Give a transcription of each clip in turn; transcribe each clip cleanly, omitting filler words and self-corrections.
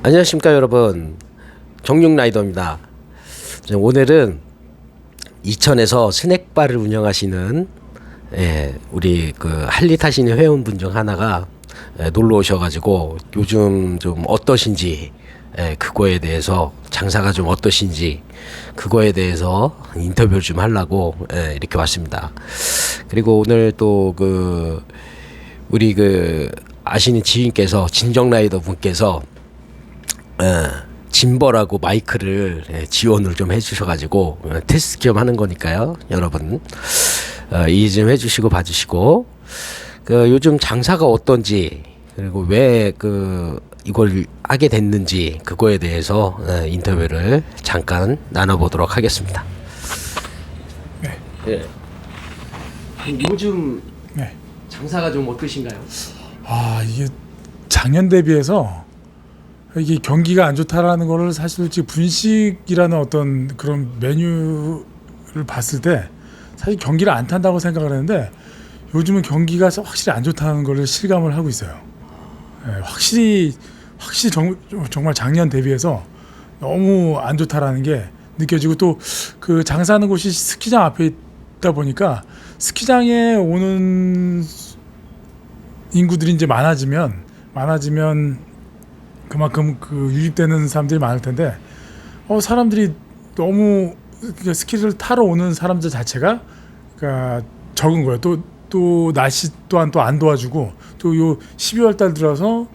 안녕하십니까 여러분, 정육라이더입니다. 오늘은 이천에서 스낵바를 운영하시는 우리 그 할리 타시는 회원분 중 하나가 놀러 오셔가지고 요즘 좀 어떠신지, 그거에 대해서 장사가 좀 어떠신지 그거에 대해서 인터뷰를 좀 하려고 이렇게 왔습니다. 그리고 오늘 또 그 우리 그 아시는 지인께서 진정라이더 분께서 짐버라고 마이크를 지원을 좀 해주셔가지고 테스트 겸 하는 거니까요. 여러분 이해 좀 해주시고 봐주시고, 그 요즘 장사가 어떤지, 그리고 왜 그 이걸 하게 됐는지 그거에 대해서 인터뷰를 잠깐 나눠보도록 하겠습니다. 네. 예. 요즘 네. 장사가 좀 어떠신가요? 이게 작년 대비해서 이게 경기가 안 좋다라는 거를 사실 지금 분식이라는 어떤 그런 메뉴를 봤을 때 사실 경기를 안 탄다고 생각을 했는데 요즘은 경기가 확실히 안 좋다는 거를 실감을 하고 있어요. 확실히 정말 작년 대비해서 너무 안 좋다라는 게 느껴지고, 또 그 장사하는 곳이 스키장 앞에 있다 보니까 스키장에 오는 인구들이 이제 많아지면 그만큼 그 유입되는 사람들이 많을 텐데, 사람들이 너무 그러니까 스키를 타러 오는 사람들 자체가 그러니까 적은 거예요. 또 날씨 또한 또 안 도와주고, 또 요 12월 달 들어서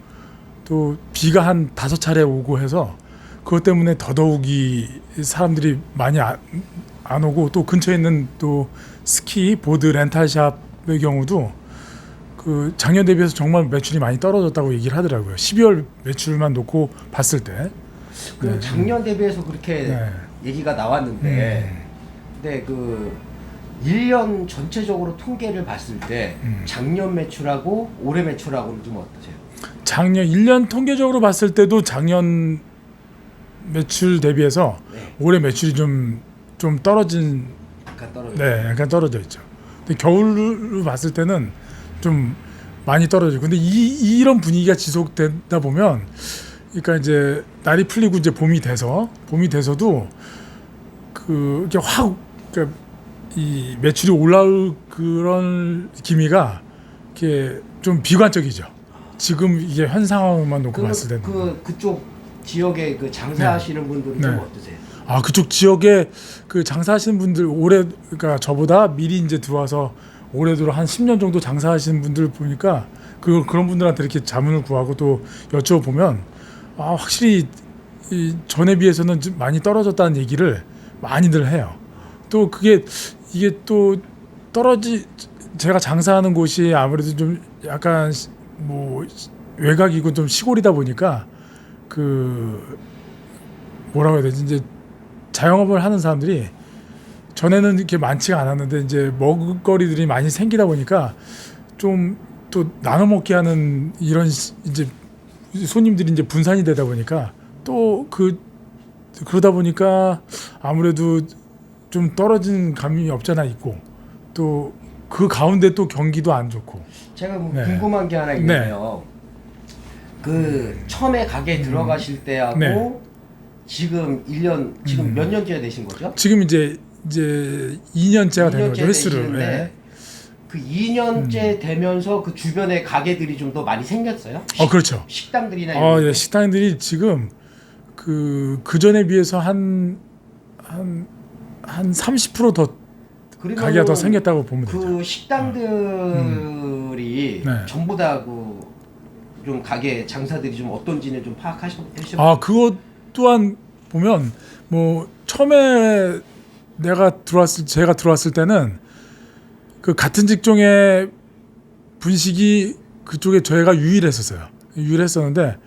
또 비가 한 5차례 오고 해서 그것 때문에 더더욱이 사람들이 많이 안 오고, 또 근처에 있는 또 스키 보드 렌탈샵의 경우도 그 작년 대비해서 정말 매출이 많이 떨어졌다고 얘기를 하더라고요. 12월 매출만 놓고 봤을 때. 그 작년 대비해서 그렇게 얘기가 나왔는데, 근데 그 1년 전체적으로 통계를 봤을 때 작년 매출하고 올해 매출하고는 좀 어떠세요? 작년 1년 통계적으로 봤을 때도 작년 매출 대비해서 올해 매출이 좀 떨어진, 약간 떨어져. 약간 떨어져 있죠. 근데 겨울로 봤을 때는 좀 많이 떨어지고, 근데 이런 분위기가 지속되다 보면, 그러니까 이제 날이 풀리고 이제 봄이 돼서도 이렇게 확 그러니까 이 매출이 올라올 그런 기미가 이렇게 좀 비관적이죠. 지금 이게 현 상황만 놓고 봤을 때는. 그쪽 지역에 그 장사하시는 분들은 좀 어떠세요? 그쪽 지역에 그 장사하시는 분들 그러니까 저보다 미리 이제 들어와서 올해 들어 한 10년 정도 장사하시는 분들 보니까 그런 분들한테 이렇게 자문을 구하고 또 여쭤보면 확실히 전에 비해서는 좀 많이 떨어졌다는 얘기를 많이들 해요. 또 이게 또 제가 장사하는 곳이 아무래도 좀 약간 뭐 외곽이고 좀 시골이다 보니까 그 뭐라고 해야 되지, 이제 자영업을 하는 사람들이 전에는 이렇게 많지가 않았는데 이제 먹을거리들이 많이 생기다 보니까 좀 또 나눠 먹게 하는 이런 이제 손님들이 이제 분산이 되다 보니까 또 그러다 보니까 아무래도 좀 떨어진 감이 없잖아 있고, 또 그 가운데 또 경기도 안 좋고. 제가 뭐 궁금한 게 하나 있는데요. 그 처음에 가게 들어가실 때하고 지금 1년 지금 몇 년째 되신 거죠? 지금 이제 2년째가 되는 거죠, 횟수를. 그 2년째 되면서 그 주변에 가게들이 좀 더 많이 생겼어요? 그렇죠. 식당들이나 이런 데? 식당들이 지금 그 전에 비해서 한 30% 더 가게가 더 생겼다고 보면 되죠. 그 식당들이 전부 다 그 좀 가게 장사들이 좀 어떤지는 좀 파악하셨어요? 그것 또한 보면 뭐 처음에 제가 들어왔을 때는 그 같은 직종의 분식이 그쪽에 저희가 유일했었는데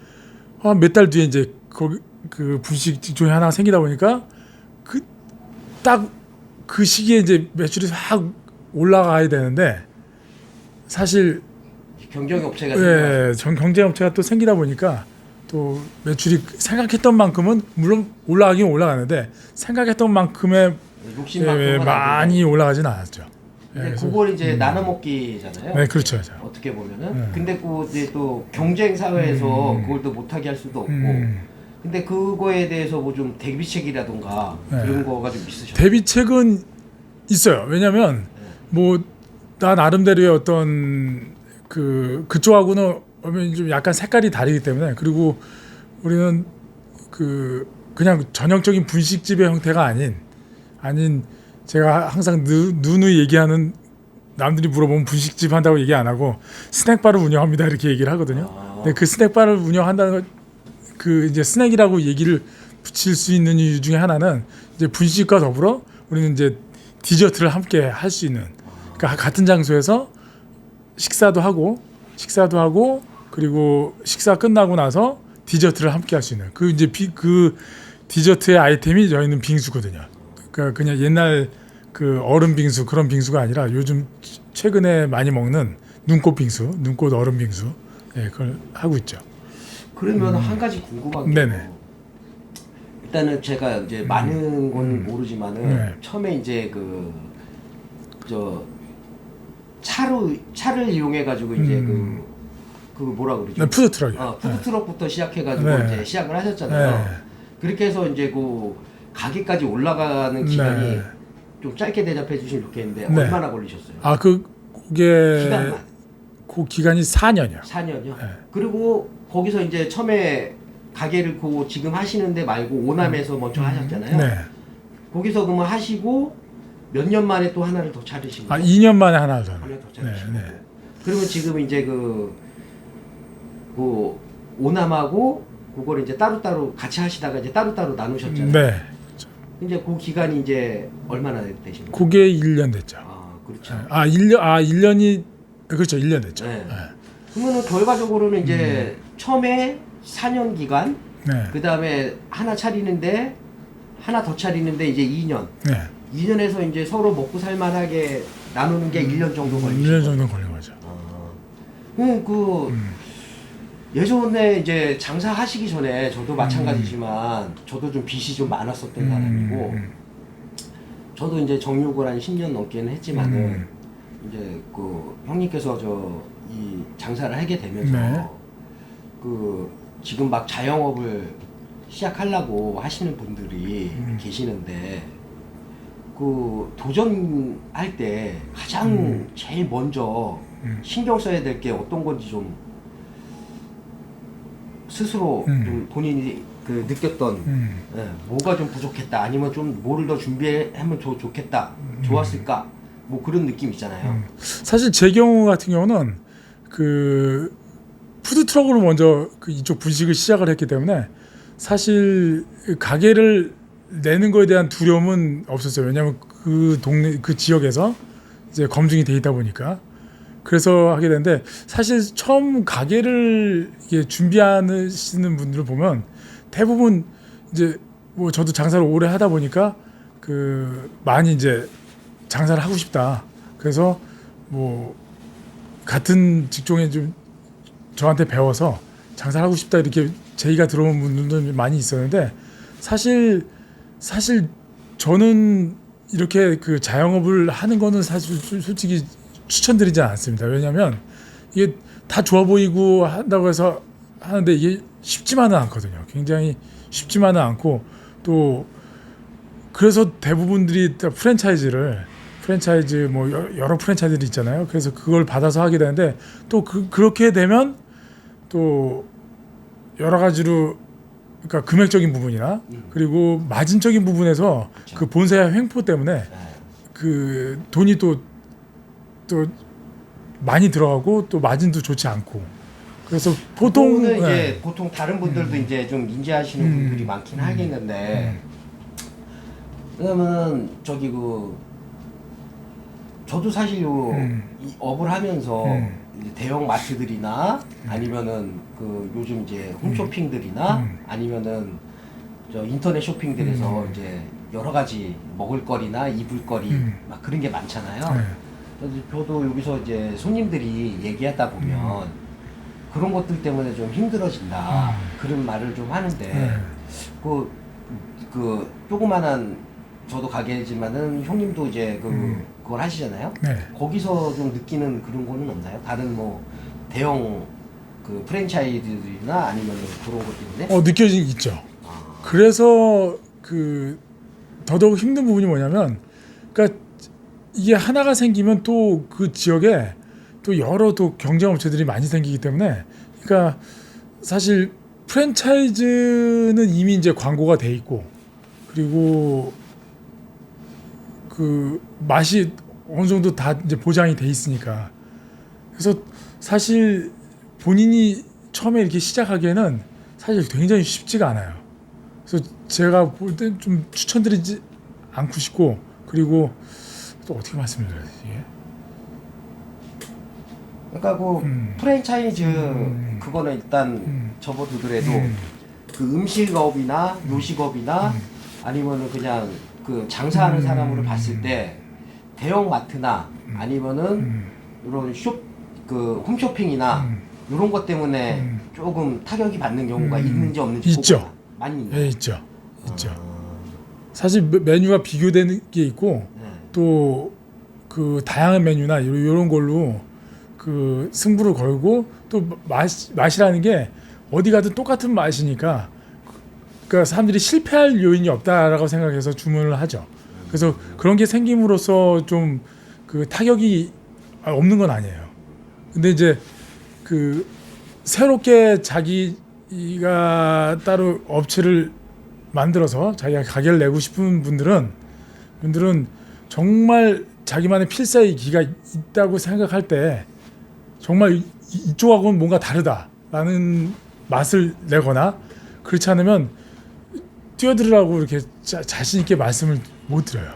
몇 달 뒤에 이제 그 분식 직종이 하나 생기다 보니까 딱 그 시기에 이제 매출이 확 올라가야 되는데, 사실 경쟁업체가 경쟁업체가 또 생기다 보니까 또 매출이 생각했던 만큼은 물론 올라가긴 올라가는데 생각했던 만큼의 많이 올라가진 않았죠. 근데 그래서- 그걸 이제 나눠 먹기잖아요. 네, 그렇죠. 어떻게 보면은. 네. 근데 그 이제 또 경쟁 사회에서 그걸 또 못하게 할 수도 없고. 근데 그거에 대해서 뭐 좀 대비책이라던가 네. 그런 거가 좀 있으셨어요? 대비책은 있어요. 왜냐하면 뭐 나 나름대로의 어떤 그쪽하고는 좀 약간 색깔이 다르기 때문에, 그리고 우리는 그냥 전형적인 분식집의 형태가 아닌 제가 항상 누누이 얘기하는, 남들이 물어보면 분식집 한다고 얘기 안 하고 스낵바를 운영합니다 이렇게 얘기를 하거든요. 근데 그 스낵바를 운영한다는 것, 이제 스낵이라고 얘기를 붙일 수 있는 이유 중에 하나는 이제 분식과 더불어 우리는 이제 디저트를 함께 할 수 있는, 그러니까 같은 장소에서 식사도 하고 그리고 식사 끝나고 나서 디저트를 함께 할 수 있는 그 디저트의 아이템이 저희는 빙수거든요. 그러니까 그냥 옛날 그 얼음 빙수 그런 빙수가 아니라 요즘 최근에 많이 먹는 눈꽃 빙수, 눈꽃 얼음 빙수, 예, 그걸 하고 있죠. 그러면 한 가지 궁금한 게 네네. 일단은 제가 이제 많은 건 모르지만은 네. 처음에 이제 차를 이용해 가지고 이제 그 뭐라 그러죠? 네, 푸드트럭이요. 푸드트럭부터 시작해 가지고 네. 이제 시작을 하셨잖아요. 네. 그렇게 해서 이제 그 가게까지 올라가는 기간이 네. 좀 짧게 대답해 주시면 좋겠는데 네. 얼마나 걸리셨어요? 그게 기간만 그 기간이 4년이요. 4년이요. 네. 그리고 거기서 이제 처음에 가게를 지금 하시는데 말고 오남에서 먼저 하셨잖아요. 네. 거기서 그러면 하시고 몇 년 만에 또 하나를 더 차리신 거예요? 2년 만에 하나 더. 하나 더 네, 차리신 네. 거고. 그러면 지금 이제 그 오남하고 그걸 이제 따로따로 같이 하시다가 이제 따로따로 나누셨잖아요. 네. 이제 그 기간이 이제 얼마나 되신 거예요? 그게 1년 됐죠. 그렇죠. 1년이 그렇죠. 1년 됐죠. 네. 네. 그러면은 결과적으로는 이제 처음에 4년 기간, 네. 그 다음에 하나 더 차리는데 이제 2년. 네. 2년에서 이제 서로 먹고 살만하게 나누는 게 1년 정도 걸리죠. 1년 정도 걸린 거죠. 예전에 이제 장사하시기 전에 저도 마찬가지지만 저도 좀 빚이 좀 많았었던 사람이고 저도 이제 정육을 한 10년 넘게는 했지만은 이제 그 형님께서 이 장사를 하게 되면서 네. 지금 막 자영업을 시작하려고 하시는 분들이 계시는데 도전할 때 가장 제일 먼저 신경 써야 될 게 어떤 건지 좀 스스로 좀 본인이 느꼈던 뭐가 좀 부족했다 아니면 좀 뭐를 더 준비하면 좋겠다 좋았을까 뭐 그런 느낌 있잖아요. 사실 제 경우 같은 경우는 푸드트럭으로 먼저 이쪽 분식을 시작을 했기 때문에 사실 가게를 내는 거에 대한 두려움은 없었어요. 왜냐하면 그 동네 그 지역에서 이제 검증이 돼 있다 보니까. 그래서 하게 되는데 사실 처음 가게를 준비하시는 분들을 보면 대부분 이제 뭐 저도 장사를 오래 하다 보니까 많이 이제 장사를 하고 싶다. 그래서 뭐 같은 직종에 좀 저한테 배워서 장사를 하고 싶다 이렇게 제의가 들어온 분들도 많이 있었는데 사실 저는 이렇게 자영업을 하는 거는 사실 솔직히 추천드리지 않습니다. 왜냐하면 이게 다 좋아 보이고 한다고 해서 하는데 이게 쉽지만은 않거든요. 굉장히 쉽지만은 않고 또 그래서 대부분들이 프랜차이즈 뭐 여러 프랜차이즈들이 있잖아요. 그래서 그걸 받아서 하게 되는데 또 그렇게 되면 또 여러 가지로 그러니까 금액적인 부분이나 그리고 마진적인 부분에서 그 본사의 횡포 때문에 돈이 또 많이 들어가고 또 마진도 좋지 않고 그래서 보통 이제 보통 다른 분들도 이제 좀 인지하시는 분들이 많긴 하겠는데 왜냐면 저도 사실 이 업을 하면서 이제 대형 마트들이나 아니면은 요즘 이제 홈쇼핑들이나 아니면은 인터넷 쇼핑들에서 이제 여러 가지 먹을거리나 입을거리 막 그런 게 많잖아요. 그래서 저도 여기서 이제 손님들이 얘기하다 보면 그런 것들 때문에 좀 힘들어진다 그런 말을 좀 하는데 조그만한 저도 가게지만은 형님도 이제 그걸 하시잖아요. 네. 거기서 좀 느끼는 그런 거는 없나요? 다른 뭐 대형 그 프랜차이즈들이나 아니면 그런 것 때문에? 느껴진 게 있죠. 아, 그래서 그 더더욱 힘든 부분이 뭐냐면, 그러니까 이게 하나가 생기면 또 그 지역에 또 여러 또 경쟁업체들이 많이 생기기 때문에, 그러니까 사실 프랜차이즈는 이미 이제 광고가 돼 있고, 그리고 그 맛이 어느 정도 다 이제 보장이 돼 있으니까, 그래서 사실 본인이 처음에 이렇게 시작하기에는 사실 굉장히 쉽지가 않아요. 그래서 제가 볼 때 좀 추천드리지 않고 싶고, 그리고 또 어떻게 말씀을 드려야 되지? 그러니까 그 프랜차이즈 그거는 일단 접어두더라도 그 음식업이나 요식업이나 아니면은 그냥 그 장사하는 사람으로 봤을 때 대형 마트나 아니면은 이런 그 홈쇼핑이나 이런 것 때문에 조금 타격이 받는 경우가 있는지 없는지 있죠. 보고 많이 있나요? 네, 있죠. 사실 메뉴가 비교되는 게 있고, 네. 또 그 다양한 메뉴나 이런 걸로 그 승부를 걸고, 또 맛이라는 게 어디 가든 똑같은 맛이니까, 그러니까 사람들이 실패할 요인이 없다라고 생각해서 주문을 하죠. 그래서 그런 게 생김으로써 좀 그 타격이 없는 건 아니에요. 근데 이제 그 새롭게 자기가 따로 업체를 만들어서 자기가 가게를 내고 싶은 분들은 정말 자기만의 필사의 기가 있다고 생각할 때 정말 이쪽하고는 뭔가 다르다라는 맛을 내거나, 그렇지 않으면 뛰어들으라고 이렇게 자신 있게 말씀을 못 드려요.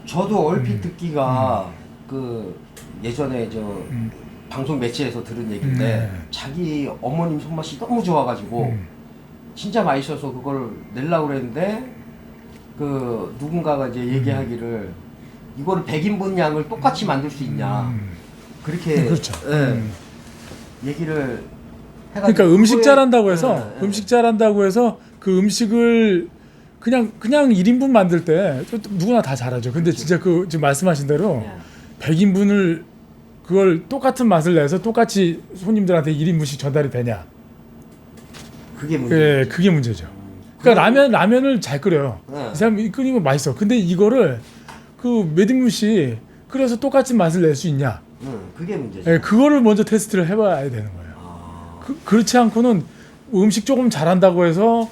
저도 얼핏 듣기가 그 예전에 저 방송 매체에서 들은 얘기인데 자기 어머님 손맛이 너무 좋아가지고 진짜 맛있어서 그걸 내려고 그랬는데 그 누군가가 이제 얘기하기를 이거를 100인분 양을 똑같이 만들 수 있냐 그렇게 그렇죠. 얘기를 해가지고 그러니까 음식 그거에- 잘한다고 해서 음식 잘한다고 해서 그 음식을 그냥 1인분 만들 때 누구나 다 잘하죠. 근데 진짜 그 지금 말씀하신 대로 예. 100인분을 그걸 똑같은 맛을 내서 똑같이 손님들한테 1인분씩 전달이 되냐? 그게 문제. 예, 그게 문제죠. 그러니까 라면을 잘 끓여요. 이 사람이 끓이면 맛있어. 근데 이거를 그 몇 인분씩 끓여서 똑같은 맛을 낼 수 있냐? 그게 문제죠. 예, 그거를 먼저 테스트를 해봐야 되는 거예요. 아, 그렇지 않고는 음식 조금 잘한다고 해서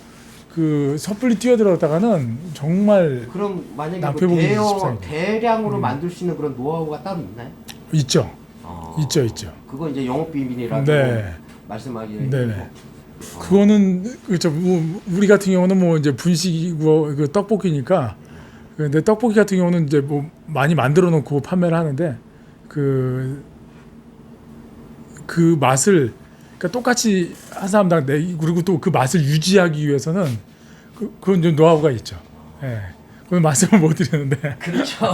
그 섣불리 뛰어들었다가는 정말 그럼 만약에 그 낭패보기 십상이네요. 대량으로 만들 수 있는 그런 노하우가 따로 있나요? 있죠. 아, 있죠. 그거 이제 영업 비밀이라고 네. 말씀하기는 네네. 힘들고. 그거는 그렇죠. 우리 같은 경우는 뭐 이제 분식이고 그 떡볶이니까. 근데 떡볶이 같은 경우는 이제 뭐 많이 만들어 놓고 판매를 하는데 그 맛을 그러니까 똑같이 한 사람당 그리고 또 그 맛을 유지하기 위해서는 그건 좀 노하우가 있죠. 예. 그건 말씀을 못 드리는데. 그렇죠.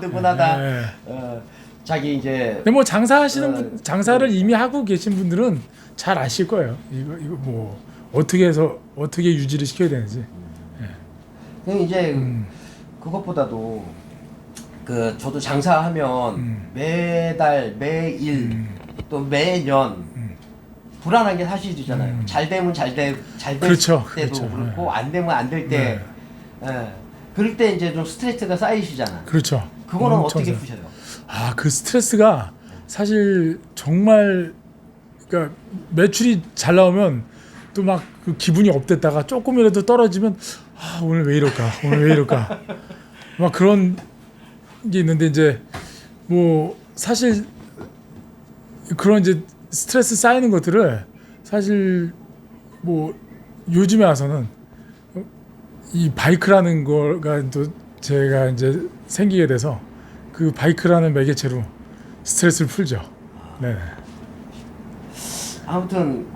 누구나 다 예. 자기 이제 근데 뭐 장사를 이미 하고 계신 분들은 잘 아실 거예요. 이거 뭐 어떻게 해서 어떻게 유지를 시켜야 되는지. 그냥 이제 그것보다도 그 저도 장사하면 매달 매일 또 매년 불안한 게 사실이잖아요. 잘 되면 잘 될 그렇죠, 때도 그렇죠. 그렇고 안 되면 안 될 때, 그럴 때 이제 좀 스트레스가 쌓이시잖아. 그렇죠. 그거는 엄청 어떻게 잘. 푸셔요? 그 스트레스가 사실 정말 그러니까 매출이 잘 나오면 또 막 그 기분이 업됐다가 조금이라도 떨어지면 오늘 왜 이럴까 막 그런 게 있는데, 이제 뭐 사실 그런 이제 스트레스 쌓이는 것들을 사실 뭐 요즘에 와서는 이 바이크라는 거가 또 제가 이제 생기게 돼서 그 바이크라는 매개체로 스트레스를 풀죠. 네. 아무튼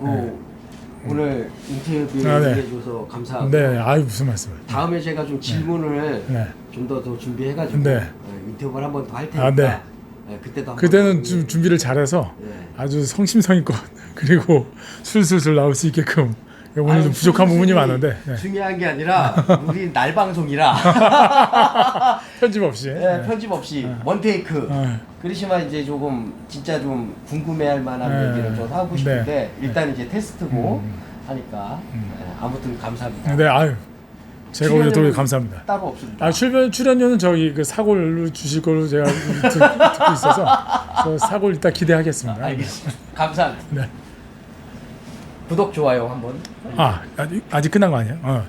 오늘 인터뷰 네. 해줘서 감사하고 네. 무슨 말씀을. 다음에 제가 좀 질문을 네. 좀 더 준비해가지고 네. 인터뷰를 한 번 더 할 테니까 네. 그때도 한번 그때는 더 좀 준비를 잘해서 네. 아주 성심성의껏 그리고 술술술 나올 수 있게끔 오늘 좀 부족한 부분이 많은데 네. 중요한 게 아니라 우리 날 방송이라 편집 없이. 네, 편집 없이 원테이크. 네. 그러시면 이제 조금 진짜 좀 궁금해할 만한 네. 얘기를 좀 하고 싶은데 네. 일단 이제 테스트고 하니까 네, 아무튼 감사합니다. 네, 아유, 제가 오늘 또 감사합니다. 따로 없습니다. 아, 출연료는 저기 그 사골로 주실 걸로 제가 듣고 있어서 저 사골 이따 기대하겠습니다. 알겠습니다. 감사합니다. 네. 구독 좋아요 한번. 아직 끝난 거 아니에요?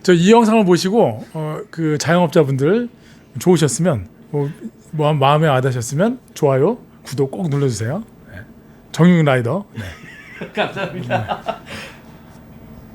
저 이 영상을 보시고 그 자영업자분들 좋으셨으면 뭐 마음에 와닿으셨으면 좋아요, 구독 꼭 눌러주세요. 네. 정윤 라이더. 네. 감사합니다.